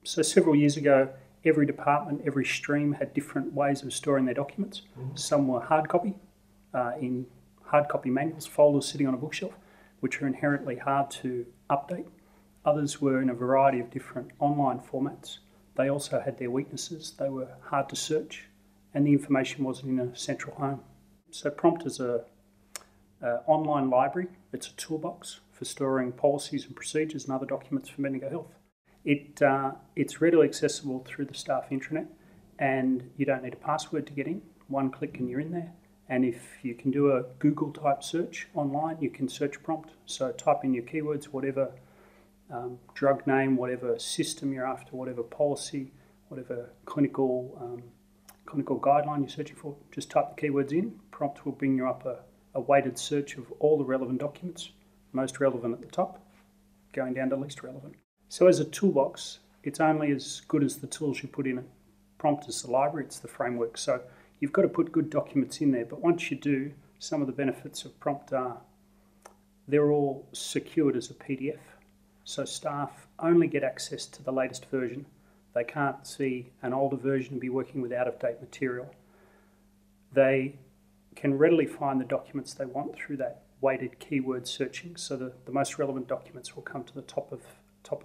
So several years ago, every department, every stream had different ways of storing their documents. Some were hard copy, in hard copy manuals, folders sitting on a bookshelf, which are inherently hard to update. Others were in a variety of different online formats. They also had their weaknesses. They were hard to search, and the information wasn't in a central home. So Prompt is an online library. It's a toolbox for storing policies and procedures and other documents for Bendigo Health. It's readily accessible through the staff intranet, and you don't need a password to get in. One click and you're in there. And if you can do a Google type search online, you can search Prompt. So type in your keywords, whatever drug name, whatever system you're after, whatever policy, whatever clinical guideline you're searching for. Just type the keywords in. Prompt will bring you up a weighted search of all the relevant documents, most relevant at the top, going down to least relevant. So as a toolbox, it's only as good as the tools you put in it. Prompt is the library, it's the framework. So you've got to put good documents in there, but once you do, some of the benefits of Prompt are they're all secured as a PDF. So staff only get access to the latest version. They can't see an older version and be working with out-of-date material. They can readily find the documents they want through that weighted keyword searching, so the most relevant documents will come to the top of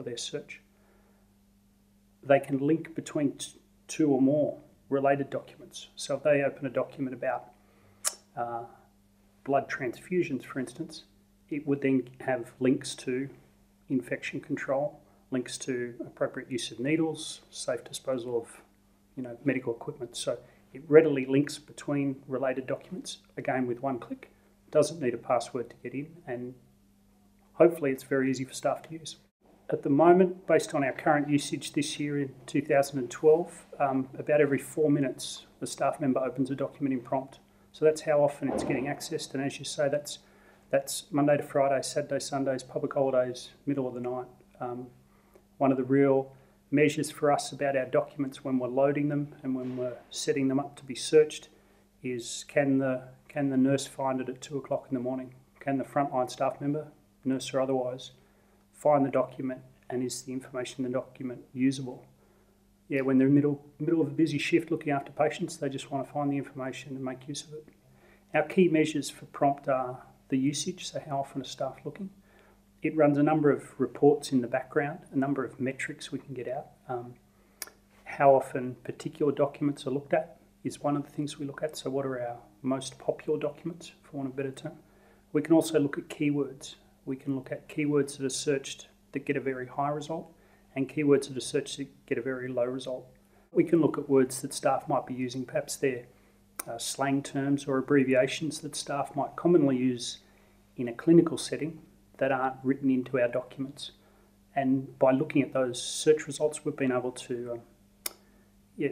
their search. They can link between two or more related documents. So if they open a document about blood transfusions, for instance, it would then have links to infection control, links to appropriate use of needles, safe disposal of medical equipment. So it readily links between related documents, again with one click. Doesn't need a password to get in, and hopefully it's very easy for staff to use. At the moment, based on our current usage this year in 2012, about every 4 minutes a staff member opens a document in Prompt. So that's how often it's getting accessed, and as you say, that's Monday to Friday, Saturday, Sundays, public holidays, middle of the night. One of the real measures for us about our documents when we're loading them and when we're setting them up to be searched is can the nurse find it at 2 o'clock in the morning? Can the frontline staff member, nurse or otherwise, find the document, and is the information in the document usable? Yeah, when they're in the middle of a busy shift looking after patients, they just want to find the information and make use of it. Our key measures for Prompt are the usage, so how often is staff looking. It runs a number of reports in the background, a number of metrics we can get out. How often particular documents are looked at is one of the things we look at. So what are our most popular documents, for want of a better term? We can also look at keywords. We can look at keywords that are searched that get a very high result and keywords that are searched that get a very low result. We can look at words that staff might be using, perhaps they're slang terms or abbreviations that staff might commonly use in a clinical setting that aren't written into our documents. And by looking at those search results, we've been able to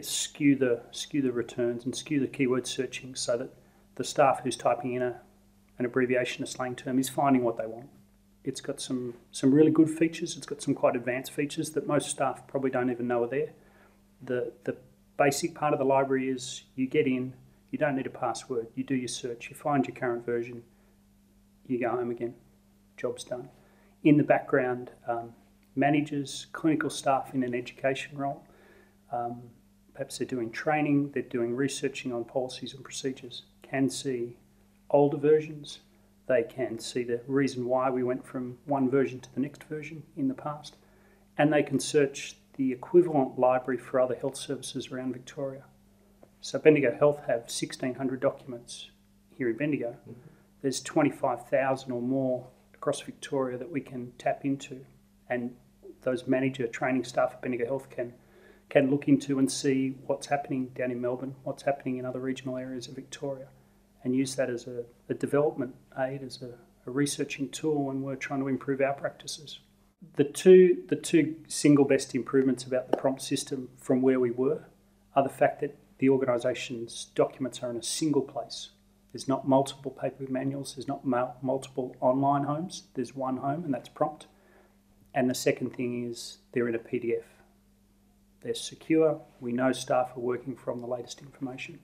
skew the returns and skew the keyword searching so that the staff who's typing in an abbreviation, a slang term, is finding what they want. It's got some really good features. It's got some quite advanced features that most staff probably don't even know are there. The basic part of the library is you get in, you don't need a password, you do your search, you find your current version, you go home again, job's done. In the background, managers, clinical staff in an education role, perhaps they're doing training, they're doing researching on policies and procedures, can see older versions. They can see the reason why we went from one version to the next version in the past, and they can search the equivalent library for other health services around Victoria. So Bendigo Health have 1,600 documents here in Bendigo. There's 25,000 or more across Victoria that we can tap into, and those manager training staff at Bendigo Health can look into and see what's happening down in Melbourne, what's happening in other regional areas of Victoria, and use that as a development aid, as a researching tool when we're trying to improve our practices. The two single best improvements about the Prompt system from where we were are the fact that the organisation's documents are in a single place. There's not multiple paper manuals, there's not multiple online homes, there's one home, and that's Prompt. And the second thing is they're in a PDF. They're secure, we know staff are working from the latest information.